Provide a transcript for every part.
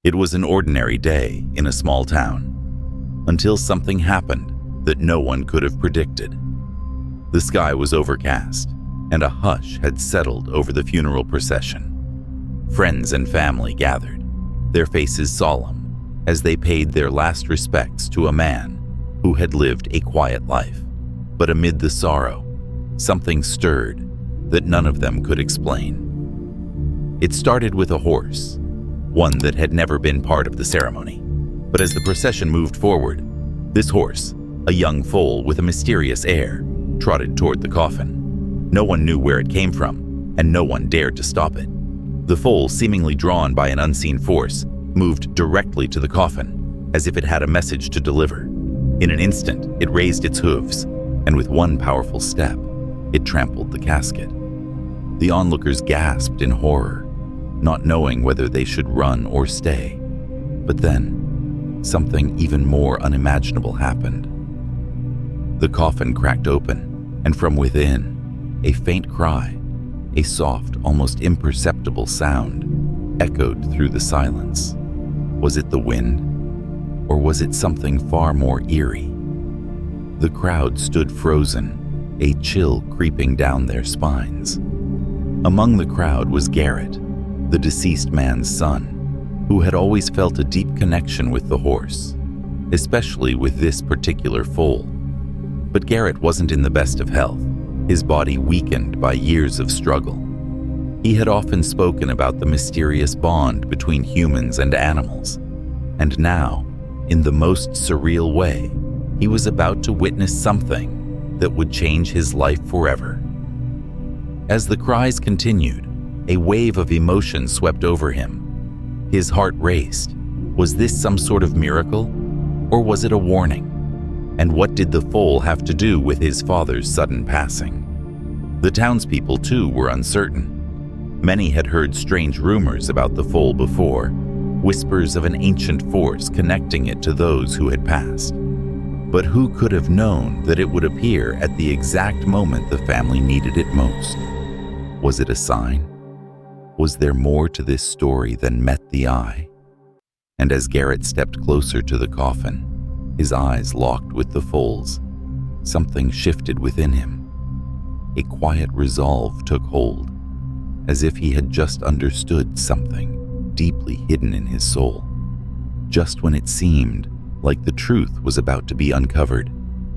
It was an ordinary day in a small town, until something happened that no one could have predicted. The sky was overcast, and a hush had settled over the funeral procession. Friends and family gathered, their faces solemn, as they paid their last respects to a man who had lived a quiet life. But amid the sorrow, something stirred that none of them could explain. It started with a horse, one that had never been part of the ceremony. But as the procession moved forward, this horse, a young foal with a mysterious air, trotted toward the coffin. No one knew where it came from, and no one dared to stop it. The foal, seemingly drawn by an unseen force, moved directly to the coffin, as if it had a message to deliver. In an instant, it raised its hooves, and with one powerful step, it trampled the casket. The onlookers gasped in horror, not knowing whether they should run or stay. But then, something even more unimaginable happened. The coffin cracked open, and from within, a faint cry, a soft, almost imperceptible sound, echoed through the silence. Was it the wind? Or was it something far more eerie? The crowd stood frozen, a chill creeping down their spines. Among the crowd was Garrett, the deceased man's son, who had always felt a deep connection with the horse, especially with this particular foal. But Garrett wasn't in the best of health, his body weakened by years of struggle. He had often spoken about the mysterious bond between humans and animals, and now, in the most surreal way, he was about to witness something that would change his life forever. As the cries continued, a wave of emotion swept over him. His heart raced. Was this some sort of miracle, or was it a warning? And what did the foal have to do with his father's sudden passing? The townspeople, too, were uncertain. Many had heard strange rumors about the foal before, whispers of an ancient force connecting it to those who had passed. But who could have known that it would appear at the exact moment the family needed it most? Was it a sign? Was there more to this story than met the eye? And as Garrett stepped closer to the coffin, his eyes locked with the foal's, something shifted within him. A quiet resolve took hold, as if he had just understood something deeply hidden in his soul. Just when it seemed like the truth was about to be uncovered,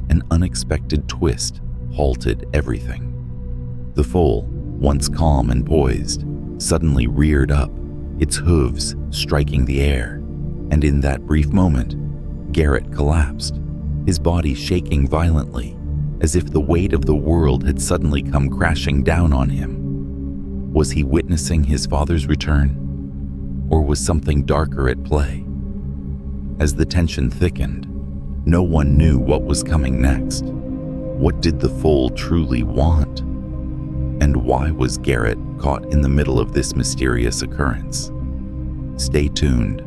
an unexpected twist halted everything. The foal, once calm and poised, suddenly reared up, its hooves striking the air, and in that brief moment, Garrett collapsed, his body shaking violently, as if the weight of the world had suddenly come crashing down on him. Was he witnessing his father's return, or was something darker at play? As the tension thickened, no one knew what was coming next. What did the foal truly want? And why was Garrett caught in the middle of this mysterious occurrence? Stay tuned,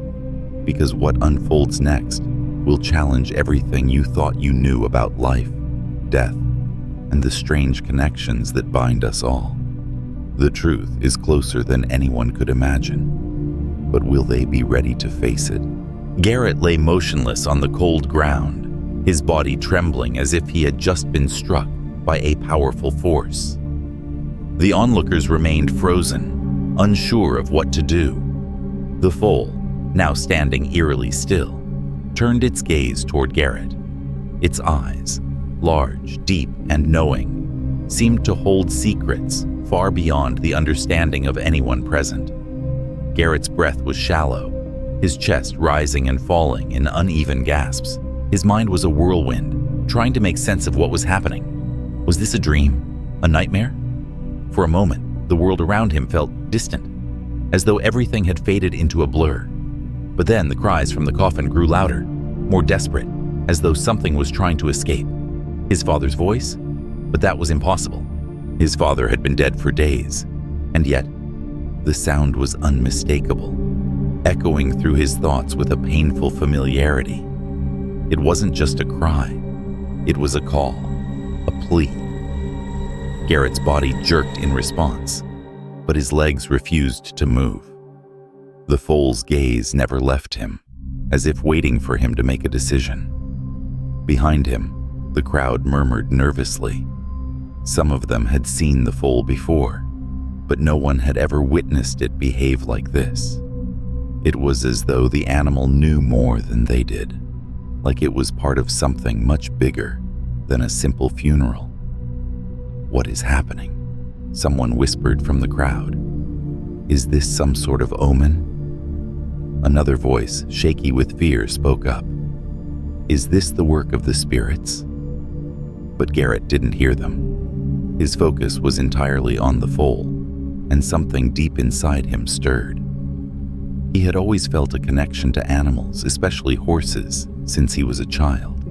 because what unfolds next will challenge everything you thought you knew about life, death, and the strange connections that bind us all. The truth is closer than anyone could imagine, but will they be ready to face it? Garrett lay motionless on the cold ground, his body trembling as if he had just been struck by a powerful force. The onlookers remained frozen, unsure of what to do. The foal, now standing eerily still, turned its gaze toward Garrett. Its eyes, large, deep, and knowing, seemed to hold secrets far beyond the understanding of anyone present. Garrett's breath was shallow, his chest rising and falling in uneven gasps. His mind was a whirlwind, trying to make sense of what was happening. Was this a dream? A nightmare? For a moment, the world around him felt distant, as though everything had faded into a blur. But then the cries from the coffin grew louder, more desperate, as though something was trying to escape. His father's voice? But that was impossible. His father had been dead for days, and yet the sound was unmistakable, echoing through his thoughts with a painful familiarity. It wasn't just a cry, it was a call, a plea. Garrett's body jerked in response, but his legs refused to move. The foal's gaze never left him, as if waiting for him to make a decision. Behind him, the crowd murmured nervously. Some of them had seen the foal before, but no one had ever witnessed it behave like this. It was as though the animal knew more than they did, like it was part of something much bigger than a simple funeral. "What is happening?" someone whispered from the crowd. "Is this some sort of omen?" Another voice, shaky with fear, spoke up. "Is this the work of the spirits?" But Garrett didn't hear them. His focus was entirely on the foal, and something deep inside him stirred. He had always felt a connection to animals, especially horses, since he was a child.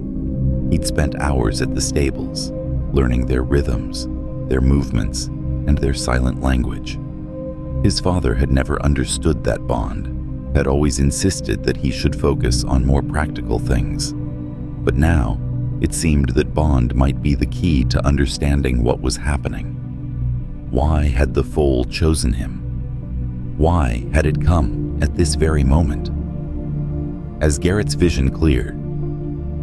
He'd spent hours at the stables, learning their rhythms, their movements, and their silent language. His father had never understood that bond, had always insisted that he should focus on more practical things. But now, it seemed that bond might be the key to understanding what was happening. Why had the foal chosen him? Why had it come at this very moment? As Garrett's vision cleared,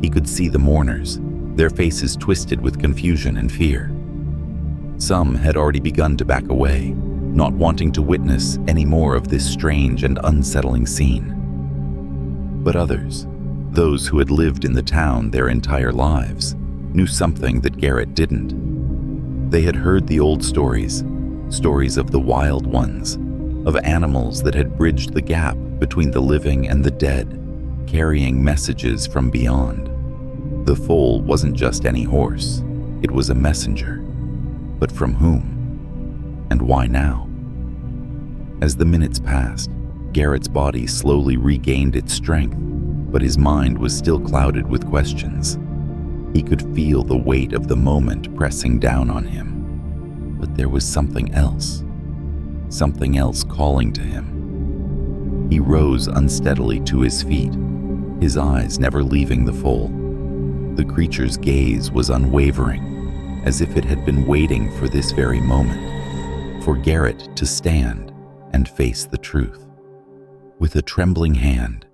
he could see the mourners, their faces twisted with confusion and fear. Some had already begun to back away, not wanting to witness any more of this strange and unsettling scene. But others, those who had lived in the town their entire lives, knew something that Garrett didn't. They had heard the old stories, stories of the wild ones, of animals that had bridged the gap between the living and the dead, carrying messages from beyond. The foal wasn't just any horse, it was a messenger. But from whom? And why now? As the minutes passed, Garrett's body slowly regained its strength, but his mind was still clouded with questions. He could feel the weight of the moment pressing down on him. But there was something else calling to him. He rose unsteadily to his feet, his eyes never leaving the foal. The creature's gaze was unwavering, as if it had been waiting for this very moment, for Garrett to stand and face the truth. With a trembling hand,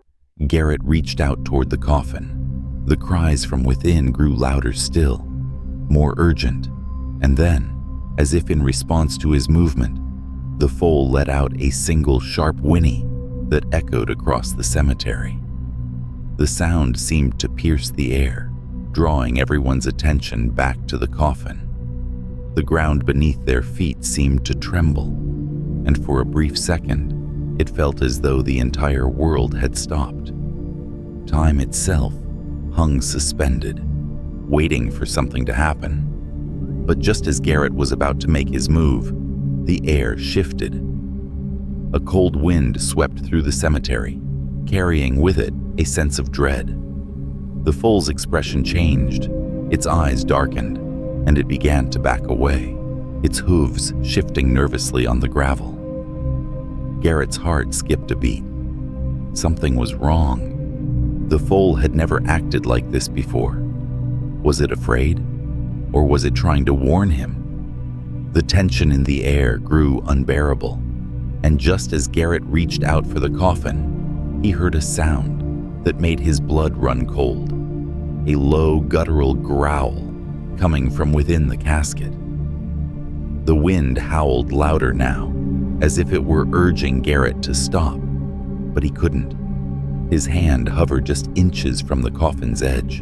Garrett reached out toward the coffin. The cries from within grew louder still, more urgent, and then, as if in response to his movement, the foal let out a single sharp whinny that echoed across the cemetery. The sound seemed to pierce the air, drawing everyone's attention back to the coffin. The ground beneath their feet seemed to tremble, and for a brief second, it felt as though the entire world had stopped. Time itself hung suspended, waiting for something to happen. But just as Garrett was about to make his move, the air shifted. A cold wind swept through the cemetery, carrying with it a sense of dread. The foal's expression changed, its eyes darkened, and it began to back away, its hooves shifting nervously on the gravel. Garrett's heart skipped a beat. Something was wrong. The foal had never acted like this before. Was it afraid? Or was it trying to warn him? The tension in the air grew unbearable, and just as Garrett reached out for the coffin, he heard a sound that made his blood run cold, a low guttural growl coming from within the casket. The wind howled louder now, as if it were urging Garrett to stop, but he couldn't. His hand hovered just inches from the coffin's edge,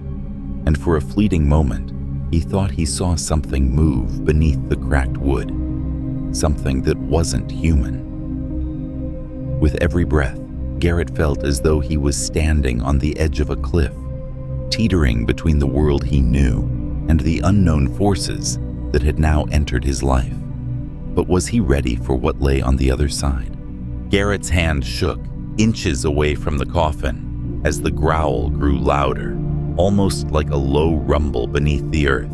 and for a fleeting moment, he thought he saw something move beneath the cracked wood, something that wasn't human. With every breath, Garrett felt as though he was standing on the edge of a cliff, teetering between the world he knew and the unknown forces that had now entered his life. But was he ready for what lay on the other side? Garrett's hand shook, inches away from the coffin, as the growl grew louder, almost like a low rumble beneath the earth.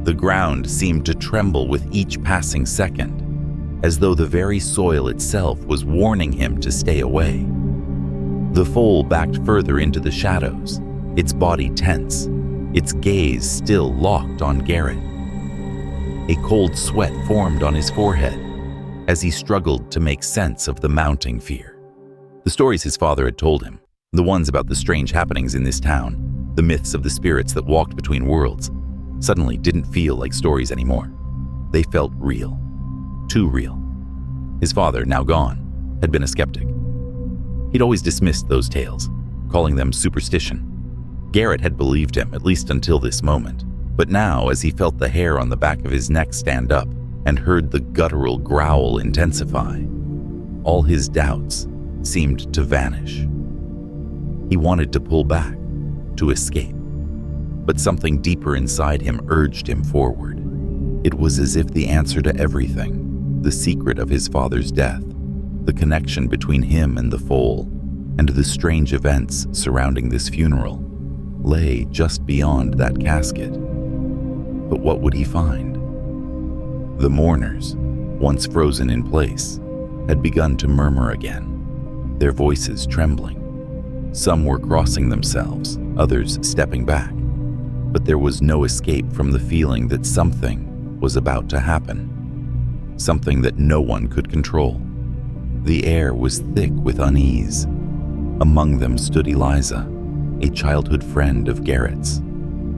The ground seemed to tremble with each passing second, as though the very soil itself was warning him to stay away. The foal backed further into the shadows, its body tense, its gaze still locked on Garrett. A cold sweat formed on his forehead as he struggled to make sense of the mounting fear. The stories his father had told him, the ones about the strange happenings in this town, the myths of the spirits that walked between worlds, suddenly didn't feel like stories anymore. They felt real. Too real. His father, now gone, had been a skeptic. He'd always dismissed those tales, calling them superstition. Garrett had believed him, at least until this moment. But now, as he felt the hair on the back of his neck stand up and heard the guttural growl intensify, all his doubts seemed to vanish. He wanted to pull back, to escape. But something deeper inside him urged him forward. It was as if the answer to everything, the secret of his father's death, the connection between him and the foal, and the strange events surrounding this funeral, lay just beyond that casket. But what would he find? The mourners, once frozen in place, had begun to murmur again, their voices trembling. Some were crossing themselves, others stepping back. But there was no escape from the feeling that something was about to happen, something that no one could control. The air was thick with unease. Among them stood Eliza, a childhood friend of Garrett's,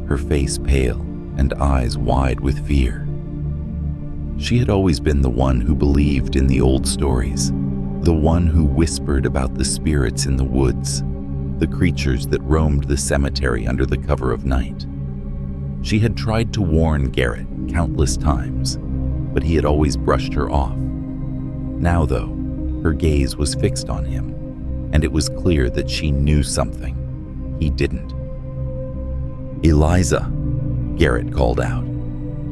her face pale and eyes wide with fear. She had always been the one who believed in the old stories, the one who whispered about the spirits in the woods, the creatures that roamed the cemetery under the cover of night. She had tried to warn Garrett countless times, but he had always brushed her off. Now, though, her gaze was fixed on him, and it was clear that she knew something he didn't. "Eliza," Garrett called out,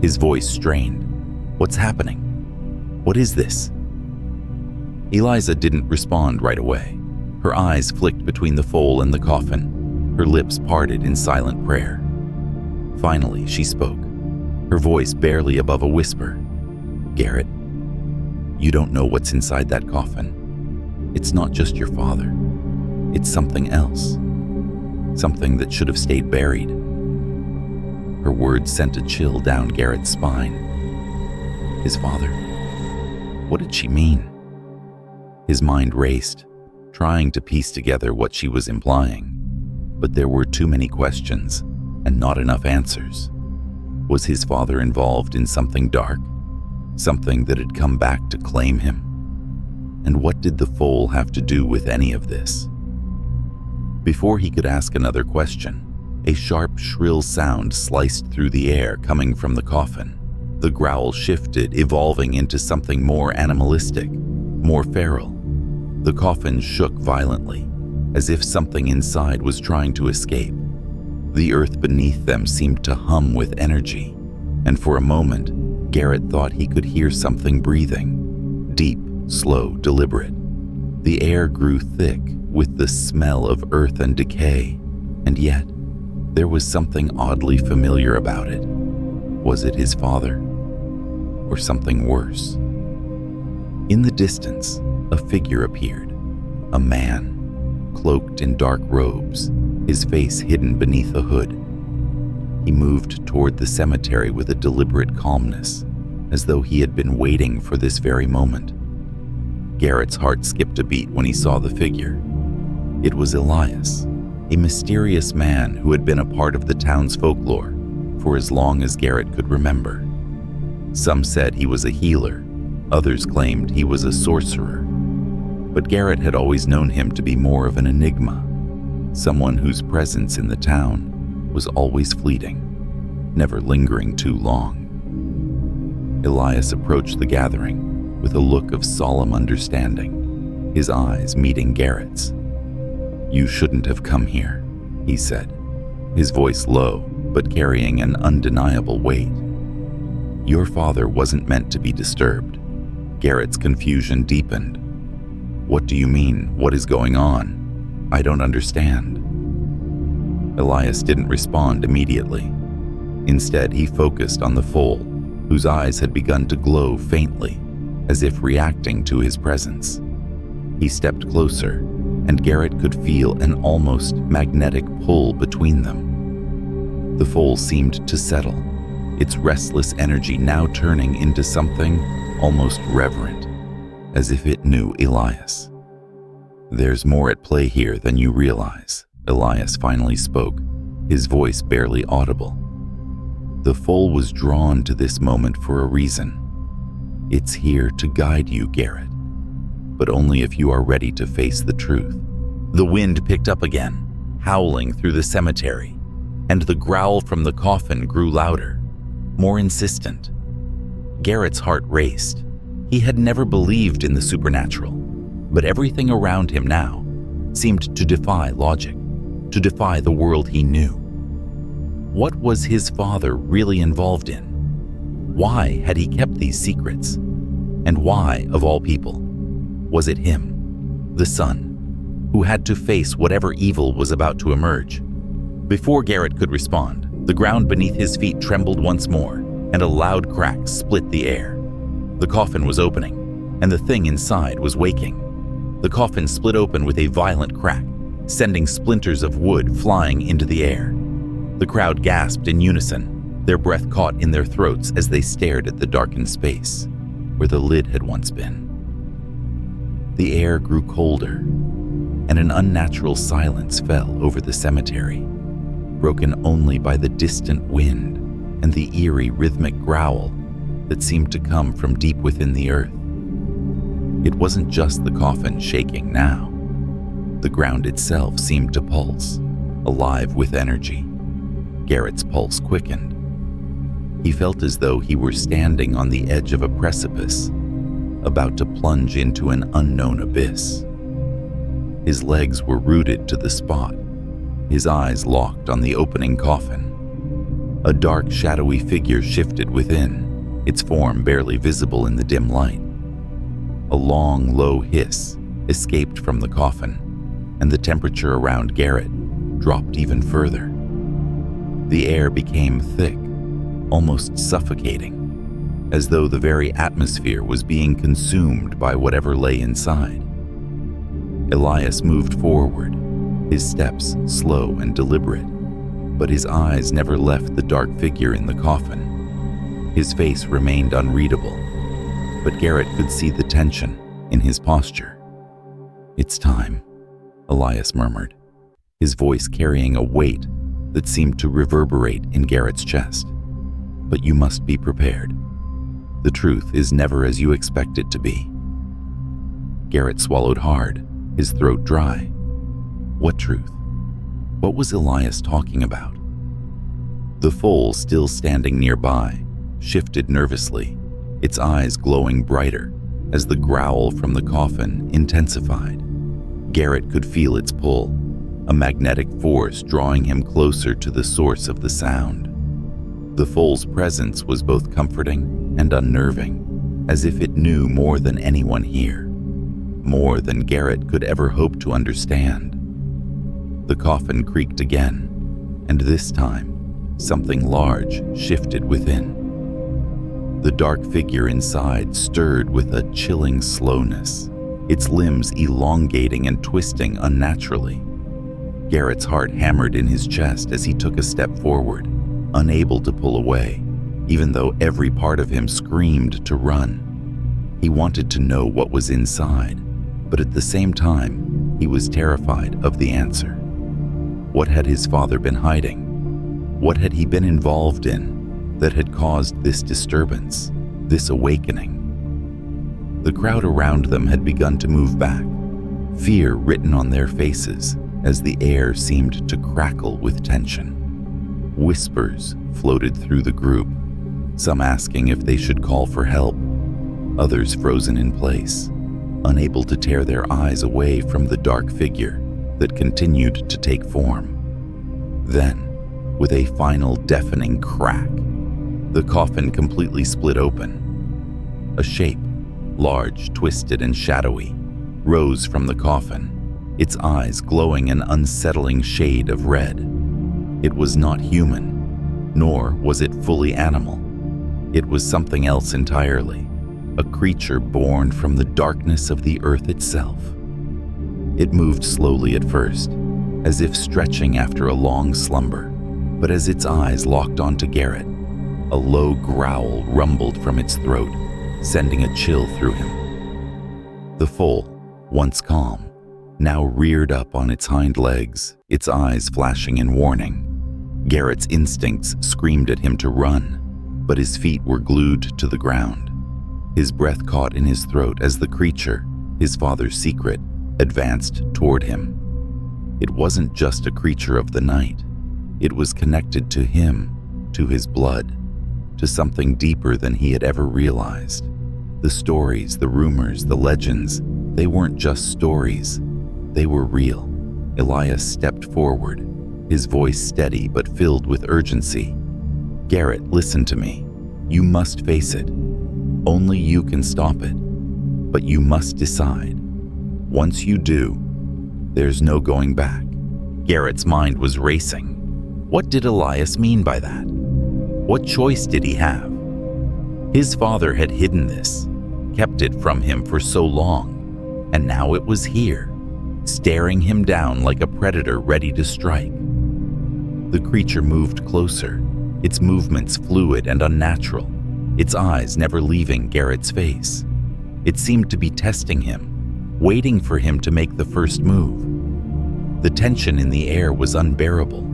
his voice strained. "What's happening? What is this?" Eliza didn't respond right away. Her eyes flicked between the foal and the coffin, her lips parted in silent prayer. Finally, she spoke, her voice barely above a whisper. "Garrett, you don't know what's inside that coffin. It's not just your father. It's something else. Something that should have stayed buried." Her words sent a chill down Garrett's spine. His father? What did she mean? His mind raced, trying to piece together what she was implying. But there were too many questions and not enough answers. Was his father involved in something dark? Something that had come back to claim him? And what did the foal have to do with any of this? Before he could ask another question, a sharp, shrill sound sliced through the air coming from the coffin. The growl shifted, evolving into something more animalistic, more feral. The coffin shook violently, as if something inside was trying to escape. The earth beneath them seemed to hum with energy, and for a moment, Garrett thought he could hear something breathing, deep, slow, deliberate. The air grew thick with the smell of earth and decay, and yet, there was something oddly familiar about it. Was it his father? Or something worse? In the distance, a figure appeared. A man, cloaked in dark robes, his face hidden beneath a hood. He moved toward the cemetery with a deliberate calmness, as though he had been waiting for this very moment. Garrett's heart skipped a beat when he saw the figure. It was Elias, a mysterious man who had been a part of the town's folklore for as long as Garrett could remember. Some said he was a healer, others claimed he was a sorcerer. But Garrett had always known him to be more of an enigma, someone whose presence in the town was always fleeting, never lingering too long. Elias approached the gathering with a look of solemn understanding, his eyes meeting Garrett's. "You shouldn't have come here," he said, his voice low but carrying an undeniable weight. "Your father wasn't meant to be disturbed." Garrett's confusion deepened. "What do you mean? What is going on? I don't understand." Elias didn't respond immediately. Instead, he focused on the foal, whose eyes had begun to glow faintly, as if reacting to his presence. He stepped closer, and Garrett could feel an almost magnetic pull between them. The foal seemed to settle, its restless energy now turning into something almost reverent, as if it knew Elias. "There's more at play here than you realize," Elias finally spoke, his voice barely audible. The foal was drawn to this moment for a reason. "It's here to guide you, Garrett, but only if you are ready to face the truth." The wind picked up again, howling through the cemetery, and the growl from the coffin grew louder, more insistent. Garrett's heart raced. He had never believed in the supernatural, but everything around him now seemed to defy logic, to defy the world he knew. What was his father really involved in? Why had he kept these secrets? And why, of all people, was it him, the son, who had to face whatever evil was about to emerge? Before Garrett could respond, the ground beneath his feet trembled once more, and a loud crack split the air. The coffin was opening, and the thing inside was waking. The coffin split open with a violent crack, sending splinters of wood flying into the air. The crowd gasped in unison, their breath caught in their throats as they stared at the darkened space where the lid had once been. The air grew colder, and an unnatural silence fell over the cemetery, broken only by the distant wind and the eerie rhythmic growl that seemed to come from deep within the earth. It wasn't just the coffin shaking now. The ground itself seemed to pulse, alive with energy. Garrett's pulse quickened. He felt as though he were standing on the edge of a precipice, about to plunge into an unknown abyss. His legs were rooted to the spot, his eyes locked on the opening coffin. A dark, shadowy figure shifted within, its form barely visible in the dim light. A long, low hiss escaped from the coffin, and the temperature around Garrett dropped even further. The air became thick, almost suffocating, as though the very atmosphere was being consumed by whatever lay inside. Elias moved forward, his steps slow and deliberate, but his eyes never left the dark figure in the coffin. His face remained unreadable, but Garrett could see the tension in his posture. "It's time," Elias murmured, his voice carrying a weight that seemed to reverberate in Garrett's chest. "But you must be prepared. The truth is never as you expect it to be." Garrett swallowed hard, his throat dry. What truth? What was Elias talking about? The foal, still standing nearby, shifted nervously, its eyes glowing brighter as the growl from the coffin intensified. Garrett could feel its pull, a magnetic force drawing him closer to the source of the sound. The foal's presence was both comforting and unnerving, as if it knew more than anyone here, more than Garrett could ever hope to understand. The coffin creaked again, and this time, something large shifted within. The dark figure inside stirred with a chilling slowness, its limbs elongating and twisting unnaturally. Garrett's heart hammered in his chest as he took a step forward, unable to pull away, even though every part of him screamed to run. He wanted to know what was inside, but at the same time, he was terrified of the answer. What had his father been hiding? What had he been involved in that had caused this disturbance, this awakening? The crowd around them had begun to move back, fear written on their faces as the air seemed to crackle with tension. Whispers floated through the group, some asking if they should call for help, others frozen in place, unable to tear their eyes away from the dark figure that continued to take form. Then, with a final deafening crack, the coffin completely split open. A shape, large, twisted, and shadowy, rose from the coffin, its eyes glowing an unsettling shade of red. It was not human, nor was it fully animal. It was something else entirely, a creature born from the darkness of the earth itself. It moved slowly at first, as if stretching after a long slumber, but as its eyes locked onto Garrett, a low growl rumbled from its throat, sending a chill through him. The foal, once calm, now reared up on its hind legs, its eyes flashing in warning. Garrett's instincts screamed at him to run, but his feet were glued to the ground. His breath caught in his throat as the creature, his father's secret, advanced toward him. It wasn't just a creature of the night. It was connected to him, to his blood, to something deeper than he had ever realized. The stories, the rumors, the legends, they weren't just stories. They were real. Elias stepped forward, his voice steady but filled with urgency. "Garrett, listen to me. You must face it. Only you can stop it. But you must decide. Once you do, there's no going back." Garrett's mind was racing. What did Elias mean by that? What choice did he have? His father had hidden this, kept it from him for so long, and now it was here, staring him down like a predator ready to strike. The creature moved closer, its movements fluid and unnatural, its eyes never leaving Garrett's face. It seemed to be testing him, waiting for him to make the first move. The tension in the air was unbearable,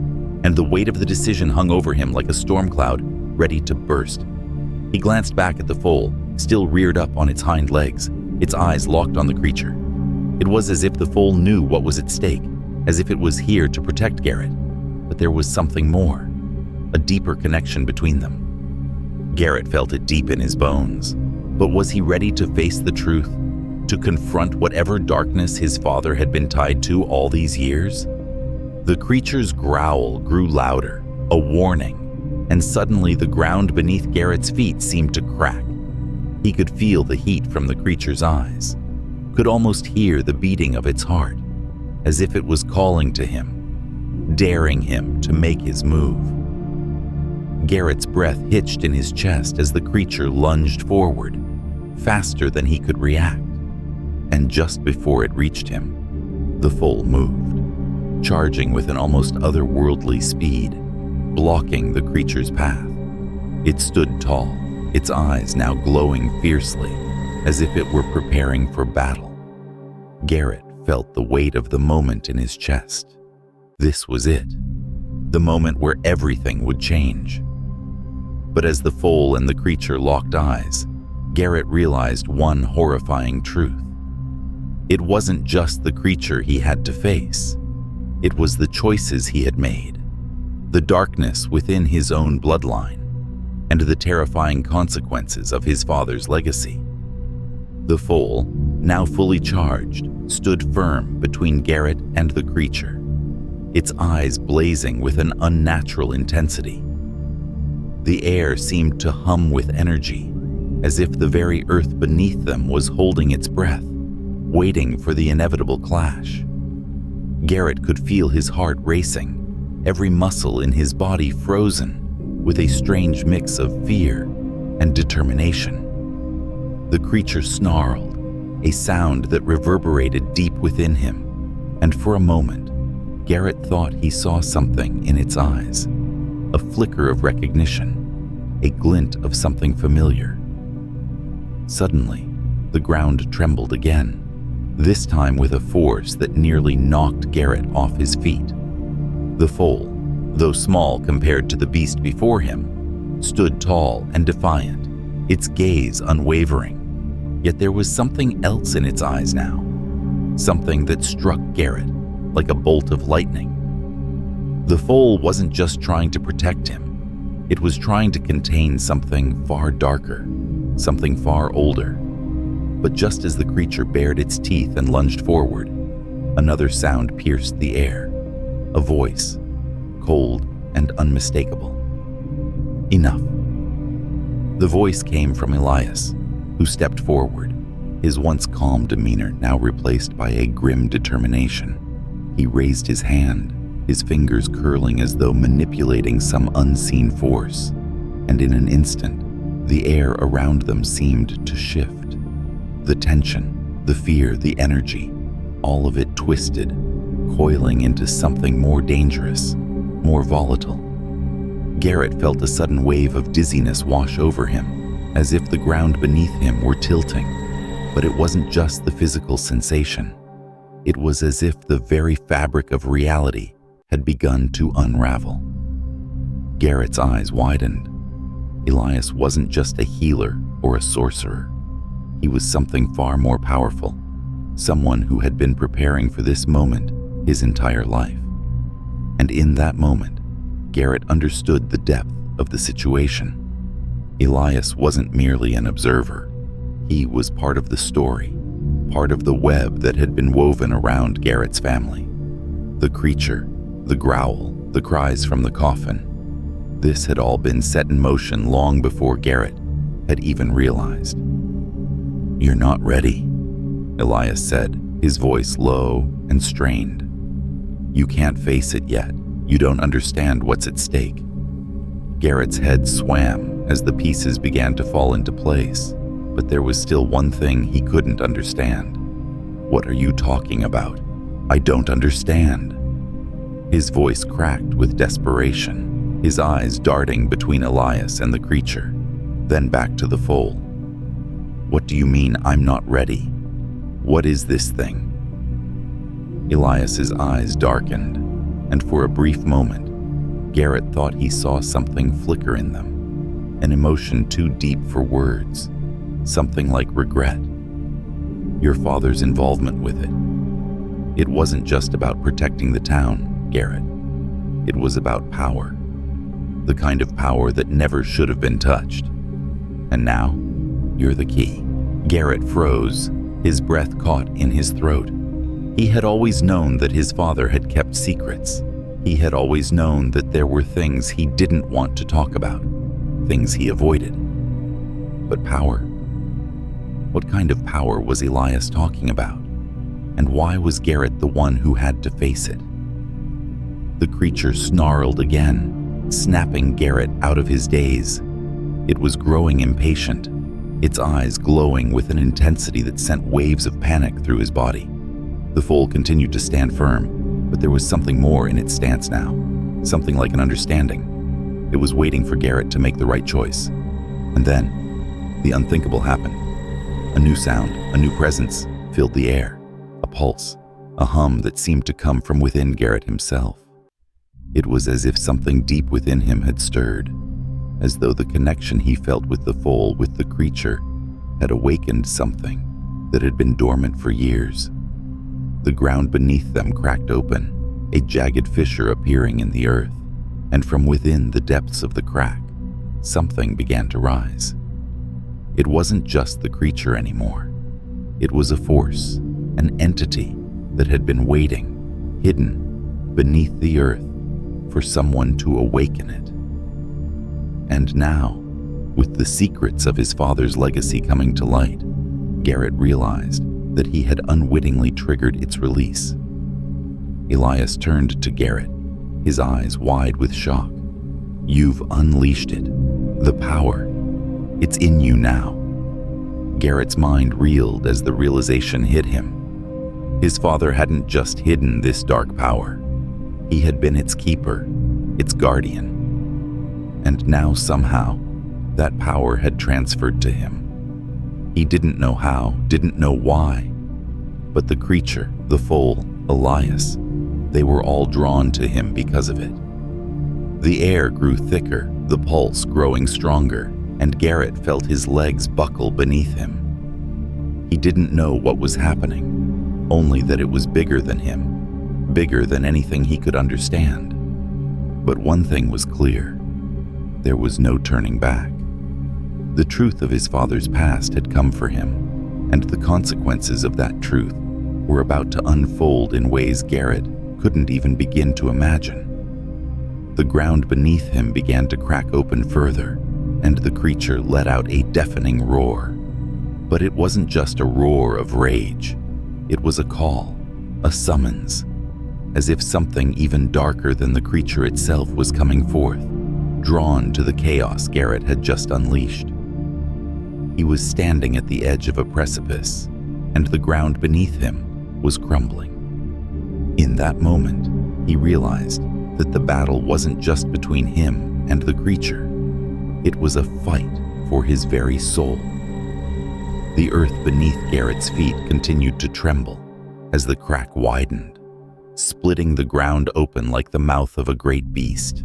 and the weight of the decision hung over him like a storm cloud ready to burst. He glanced back at the foal, still reared up on its hind legs, its eyes locked on the creature. It was as if the foal knew what was at stake, as if it was here to protect Garrett. But there was something more, a deeper connection between them. Garrett felt it deep in his bones, but was he ready to face the truth, to confront whatever darkness his father had been tied to all these years? The creature's growl grew louder, a warning, and suddenly the ground beneath Garrett's feet seemed to crack. He could feel the heat from the creature's eyes, could almost hear the beating of its heart, as if it was calling to him, daring him to make his move. Garrett's breath hitched in his chest as the creature lunged forward, faster than he could react. And just before it reached him, the foal moved, charging with an almost otherworldly speed, blocking the creature's path. It stood tall, its eyes now glowing fiercely, as if it were preparing for battle. Garrett felt the weight of the moment in his chest. This was it, the moment where everything would change. But as the foal and the creature locked eyes, Garrett realized one horrifying truth. It wasn't just the creature he had to face. It was the choices he had made, the darkness within his own bloodline, and the terrifying consequences of his father's legacy. The foal, now fully charged, stood firm between Garrett and the creature, its eyes blazing with an unnatural intensity. The air seemed to hum with energy, as if the very earth beneath them was holding its breath, waiting for the inevitable clash. Garrett could feel his heart racing, every muscle in his body frozen, with a strange mix of fear and determination. The creature snarled, a sound that reverberated deep within him, and for a moment, Garrett thought he saw something in its eyes, a flicker of recognition, a glint of something familiar. Suddenly, the ground trembled again, this time with a force that nearly knocked Garrett off his feet. The foal, though small compared to the beast before him, stood tall and defiant, its gaze unwavering. Yet there was something else in its eyes now, something that struck Garrett like a bolt of lightning. The foal wasn't just trying to protect him. It was trying to contain something far darker, something far older. But just as the creature bared its teeth and lunged forward, another sound pierced the air, a voice, cold and unmistakable. Enough. The voice came from Elias, who stepped forward, his once calm demeanor now replaced by a grim determination. He raised his hand, his fingers curling as though manipulating some unseen force, and in an instant, the air around them seemed to shift. The tension, the fear, the energy, all of it twisted, coiling into something more dangerous, more volatile. Garrett felt a sudden wave of dizziness wash over him, as if the ground beneath him were tilting. But it wasn't just the physical sensation. It was as if the very fabric of reality had begun to unravel. Garrett's eyes widened. Elias wasn't just a healer or a sorcerer. He was something far more powerful, someone who had been preparing for this moment his entire life. And in that moment, Garrett understood the depth of the situation. Elias wasn't merely an observer. He was part of the story, part of the web that had been woven around Garrett's family. The creature, the growl, the cries from the coffin. This had all been set in motion long before Garrett had even realized. "You're not ready," Elias said, his voice low and strained. "You can't face it yet. You don't understand what's at stake." Garrett's head swam as the pieces began to fall into place, but there was still one thing he couldn't understand. "What are you talking about? I don't understand." His voice cracked with desperation, his eyes darting between Elias and the creature, then back to the foal. "What do you mean I'm not ready? What is this thing?" Elias's eyes darkened, and for a brief moment, Garrett thought he saw something flicker in them, an emotion too deep for words, something like regret. Your father's involvement with it. It wasn't just about protecting the town, Garrett. It was about power, the kind of power that never should have been touched. And now, you're the key. Garrett froze, his breath caught in his throat. He had always known that his father had kept secrets. He had always known that there were things he didn't want to talk about, things he avoided. But power? What kind of power was Elias talking about? And why was Garrett the one who had to face it? The creature snarled again, snapping Garrett out of his daze. It was growing impatient, its eyes glowing with an intensity that sent waves of panic through his body. The foal continued to stand firm, but there was something more in its stance now, something like an understanding. It was waiting for Garrett to make the right choice. And then, the unthinkable happened. A new sound, a new presence, filled the air. A pulse, a hum that seemed to come from within Garrett himself. It was as if something deep within him had stirred, as though the connection he felt with the foal, with the creature, had awakened something that had been dormant for years. The ground beneath them cracked open, a jagged fissure appearing in the earth, and from within the depths of the crack, something began to rise. It wasn't just the creature anymore. It was a force, an entity that had been waiting, hidden, beneath the earth, for someone to awaken it. And now, with the secrets of his father's legacy coming to light, Garrett realized that he had unwittingly triggered its release. Elias turned to Garrett, his eyes wide with shock. "You've unleashed it. The power. It's in you now." Garrett's mind reeled as the realization hit him. His father hadn't just hidden this dark power. He had been its keeper, its guardian. And now somehow, that power had transferred to him. He didn't know how, didn't know why, but the creature, the foal, Elias, they were all drawn to him because of it. The air grew thicker, the pulse growing stronger, and Garrett felt his legs buckle beneath him. He didn't know what was happening, only that it was bigger than him, bigger than anything he could understand. But one thing was clear. There was no turning back. The truth of his father's past had come for him, and the consequences of that truth were about to unfold in ways Garrett couldn't even begin to imagine. The ground beneath him began to crack open further, and the creature let out a deafening roar. But it wasn't just a roar of rage. It was a call, a summons, as if something even darker than the creature itself was coming forth, drawn to the chaos Garrett had just unleashed. He was standing at the edge of a precipice, and the ground beneath him was crumbling. In that moment, he realized that the battle wasn't just between him and the creature. It was a fight for his very soul. The earth beneath Garrett's feet continued to tremble, as the crack widened, splitting the ground open like the mouth of a great beast.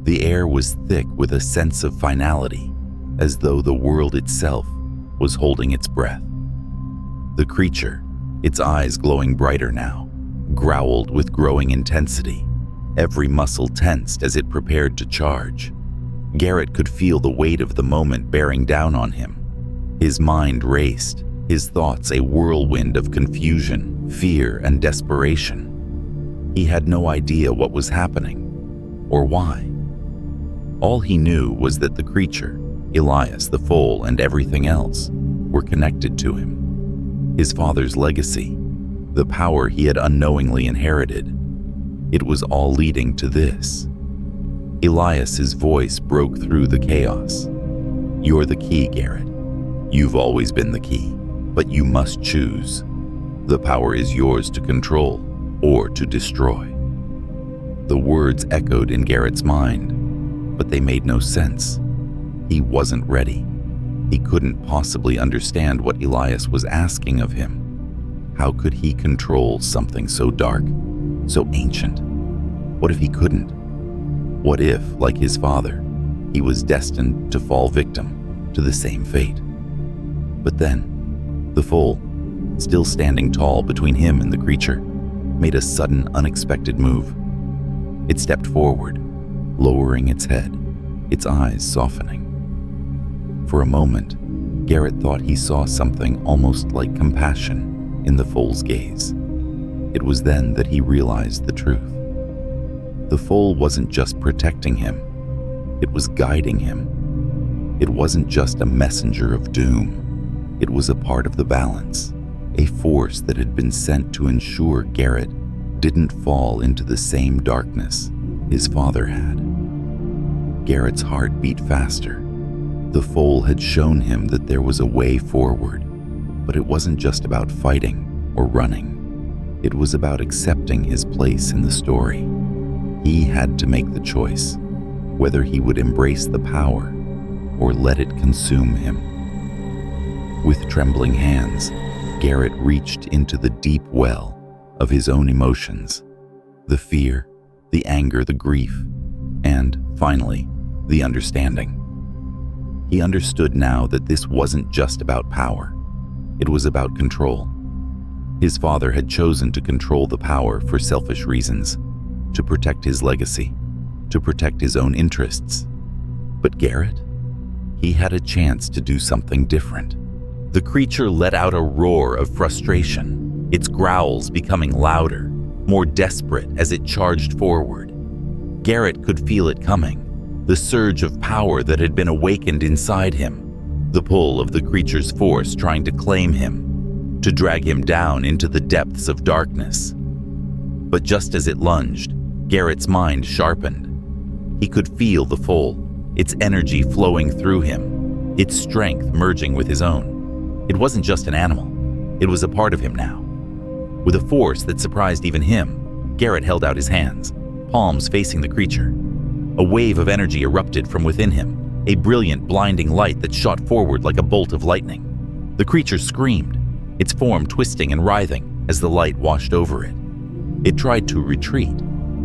The air was thick with a sense of finality, as though the world itself was holding its breath. The creature, its eyes glowing brighter now, growled with growing intensity, every muscle tensed as it prepared to charge. Garrett could feel the weight of the moment bearing down on him. His mind raced, his thoughts a whirlwind of confusion, fear, and desperation. He had no idea what was happening, or why. All he knew was that the creature, Elias the foal, and everything else were connected to him. His father's legacy, the power he had unknowingly inherited, it was all leading to this. Elias's voice broke through the chaos. "You're the key, Garrett. You've always been the key, but you must choose. The power is yours to control or to destroy." The words echoed in Garrett's mind, but they made no sense. He wasn't ready. He couldn't possibly understand what Elias was asking of him. How could he control something so dark, so ancient? What if he couldn't? What if, like his father, he was destined to fall victim to the same fate? But then, the foal, still standing tall between him and the creature, made a sudden, unexpected move. It stepped forward, lowering its head, its eyes softening. For a moment, Garrett thought he saw something almost like compassion in the foal's gaze. It was then that he realized the truth. The foal wasn't just protecting him, it was guiding him. It wasn't just a messenger of doom, it was a part of the balance, a force that had been sent to ensure Garrett didn't fall into the same darkness his father had. Garrett's heart beat faster. The foal had shown him that there was a way forward, but it wasn't just about fighting or running. It was about accepting his place in the story. He had to make the choice, whether he would embrace the power or let it consume him. With trembling hands, Garrett reached into the deep well of his own emotions, the fear, the anger, the grief, and, finally, the understanding. He understood now that this wasn't just about power. It was about control. His father had chosen to control the power for selfish reasons, to protect his legacy, to protect his own interests. But Garrett? He had a chance to do something different. The creature let out a roar of frustration, its growls becoming louder, more desperate as it charged forward. Garrett could feel it coming, the surge of power that had been awakened inside him, the pull of the creature's force trying to claim him, to drag him down into the depths of darkness. But just as it lunged, Garrett's mind sharpened. He could feel the foal, its energy flowing through him, its strength merging with his own. It wasn't just an animal, it was a part of him now. With a force that surprised even him, Garrett held out his hands, palms facing the creature. A wave of energy erupted from within him, a brilliant, blinding light that shot forward like a bolt of lightning. The creature screamed, its form twisting and writhing as the light washed over it. It tried to retreat,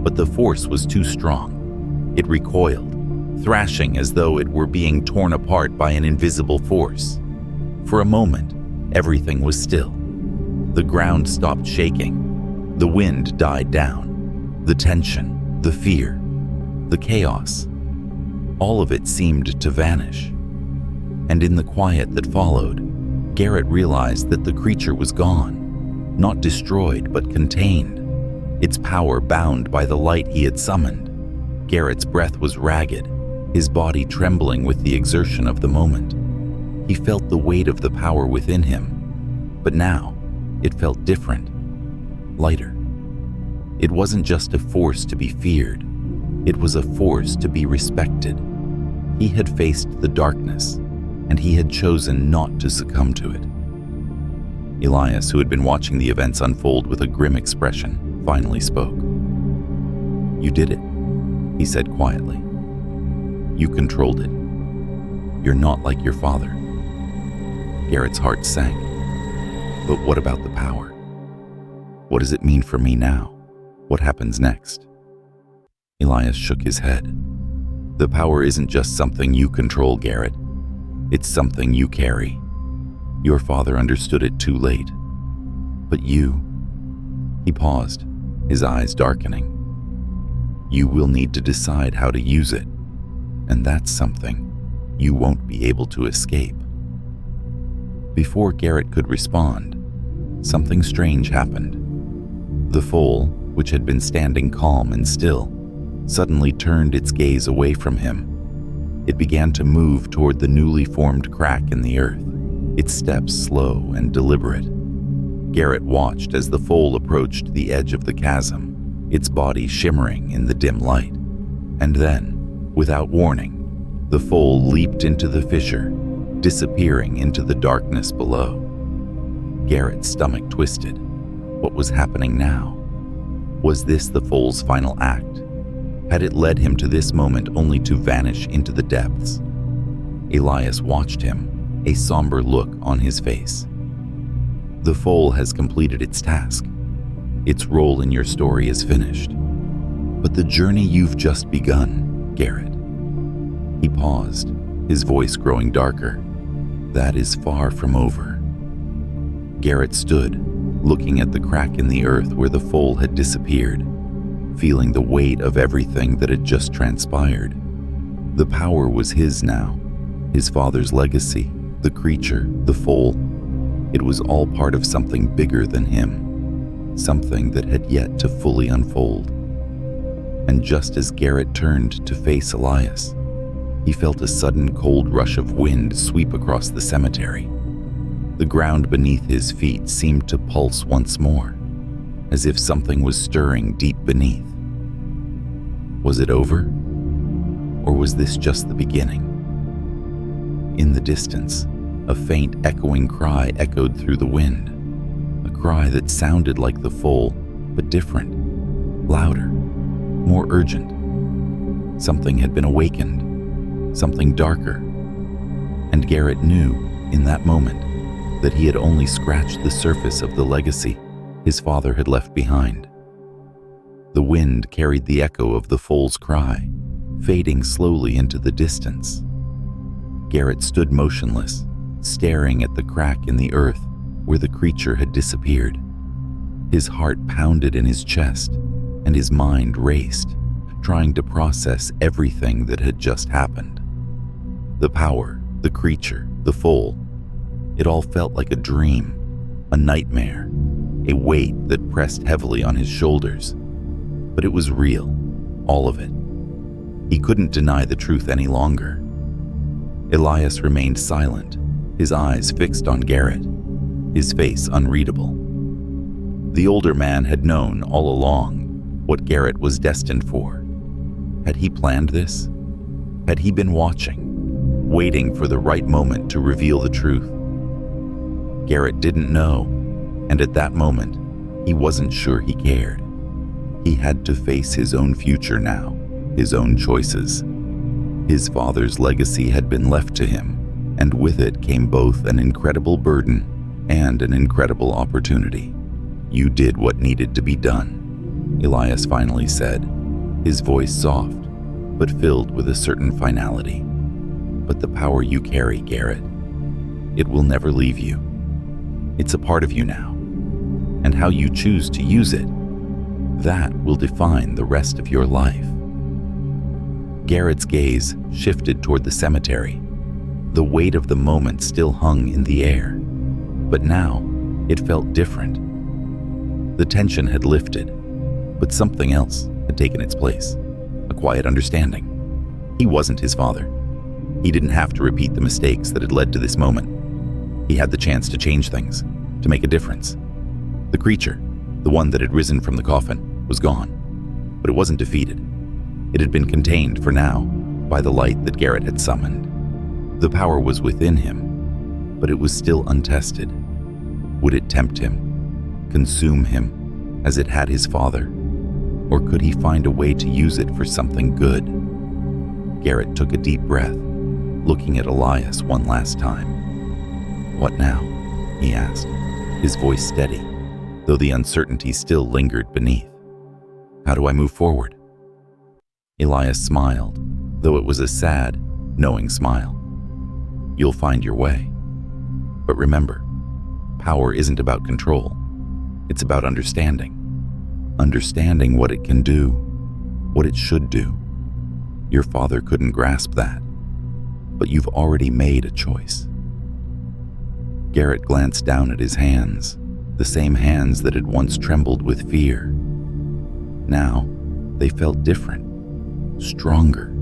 but the force was too strong. It recoiled, thrashing as though it were being torn apart by an invisible force. For a moment, everything was still. The ground stopped shaking. The wind died down. The tension, the fear, the chaos, all of it seemed to vanish. And in the quiet that followed, Garrett realized that the creature was gone, not destroyed but contained, its power bound by the light he had summoned. Garrett's breath was ragged, his body trembling with the exertion of the moment. He felt the weight of the power within him, but now it felt different, lighter. It wasn't just a force to be feared, it was a force to be respected. He had faced the darkness, and he had chosen not to succumb to it. Elias, who had been watching the events unfold with a grim expression, finally spoke. "You did it," he said quietly. "You controlled it. You're not like your father." Garrett's heart sank. But what about the power? What does it mean for me now? What happens next? Elias shook his head. The power isn't just something you control, Garrett. It's something you carry. Your father understood it too late. But you... He paused, his eyes darkening. You will need to decide how to use it, and that's something you won't be able to escape. Before Garrett could respond, something strange happened. The foal, which had been standing calm and still, suddenly turned its gaze away from him. It began to move toward the newly formed crack in the earth, its steps slow and deliberate. Garrett watched as the foal approached the edge of the chasm, its body shimmering in the dim light. And then, without warning, the foal leaped into the fissure, disappearing into the darkness below. Garrett's stomach twisted. What was happening now? Was this the foal's final act? Had it led him to this moment only to vanish into the depths? Elias watched him, a somber look on his face. The foal has completed its task. Its role in your story is finished. But the journey you've just begun, Garrett. He paused, his voice growing darker. That is far from over. Garrett stood, looking at the crack in the earth where the foal had disappeared, feeling the weight of everything that had just transpired. The power was his now, his father's legacy, the creature, the foal. It was all part of something bigger than him, something that had yet to fully unfold. And just as Garrett turned to face Elias, he felt a sudden cold rush of wind sweep across the cemetery. The ground beneath his feet seemed to pulse once more, as if something was stirring deep beneath. Was it over? Or was this just the beginning? In the distance, a faint echoing cry echoed through the wind, a cry that sounded like the foal, but different, louder, more urgent. Something had been awakened, something darker, and Garrett knew in that moment that he had only scratched the surface of the legacy his father had left behind. The wind carried the echo of the foal's cry, fading slowly into the distance. Garrett stood motionless, staring at the crack in the earth where the creature had disappeared. His heart pounded in his chest, and his mind raced, trying to process everything that had just happened. The power, the creature, the foal, it all felt like a dream, a nightmare, a weight that pressed heavily on his shoulders. But it was real, all of it. He couldn't deny the truth any longer. Elias remained silent, his eyes fixed on Garrett, his face unreadable. The older man had known all along what Garrett was destined for. Had he planned this? Had he been watching, waiting for the right moment to reveal the truth? Garrett didn't know, and at that moment, he wasn't sure he cared. He had to face his own future now, his own choices. His father's legacy had been left to him, and with it came both an incredible burden and an incredible opportunity. You did what needed to be done, Elias finally said, his voice soft, but filled with a certain finality. But the power you carry, Garrett, it will never leave you. It's a part of you now, and how you choose to use it, that will define the rest of your life. Garrett's gaze shifted toward the cemetery. The weight of the moment still hung in the air, but now it felt different. The tension had lifted, but something else had taken its place, a quiet understanding. He wasn't his father. He didn't have to repeat the mistakes that had led to this moment. He had the chance to change things, to make a difference. The creature, the one that had risen from the coffin, was gone, but it wasn't defeated. It had been contained for now by the light that Garrett had summoned. The power was within him, but it was still untested. Would it tempt him, consume him as it had his father? Or could he find a way to use it for something good? Garrett took a deep breath, looking at Elias one last time. "What now?" he asked, his voice steady, though the uncertainty still lingered beneath. How do I move forward? Elias smiled, though it was a sad, knowing smile. You'll find your way. But remember, power isn't about control. It's about understanding. Understanding what it can do, what it should do. Your father couldn't grasp that, but you've already made a choice. Garrett glanced down at his hands, the same hands that had once trembled with fear. Now, they felt different, stronger.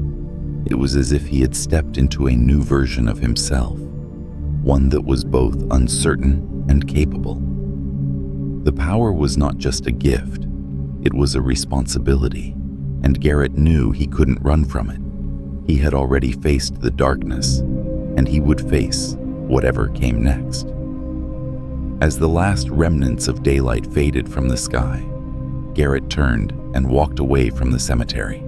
It was as if he had stepped into a new version of himself, one that was both uncertain and capable. The power was not just a gift, it was a responsibility, and Garrett knew he couldn't run from it. He had already faced the darkness, and he would face whatever came next. As the last remnants of daylight faded from the sky, Garrett turned and walked away from the cemetery.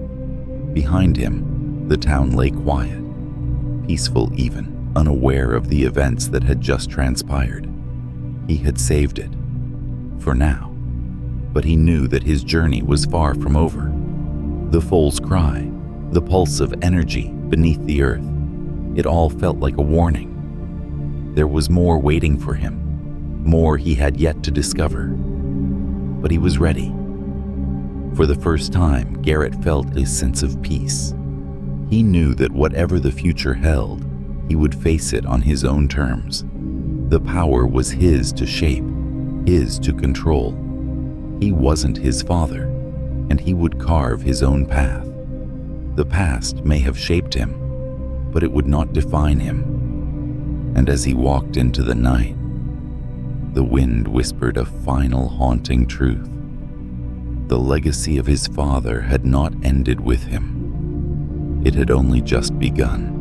Behind him, the town lay quiet, peaceful even, unaware of the events that had just transpired. He had saved it, for now, but he knew that his journey was far from over. The foal's cry, the pulse of energy beneath the earth, it all felt like a warning. There was more waiting for him, more he had yet to discover. But he was ready. For the first time, Garrett felt a sense of peace. He knew that whatever the future held, he would face it on his own terms. The power was his to shape, his to control. He wasn't his father, and he would carve his own path. The past may have shaped him, but it would not define him. And as he walked into the night, the wind whispered a final haunting truth. The legacy of his father had not ended with him. It had only just begun.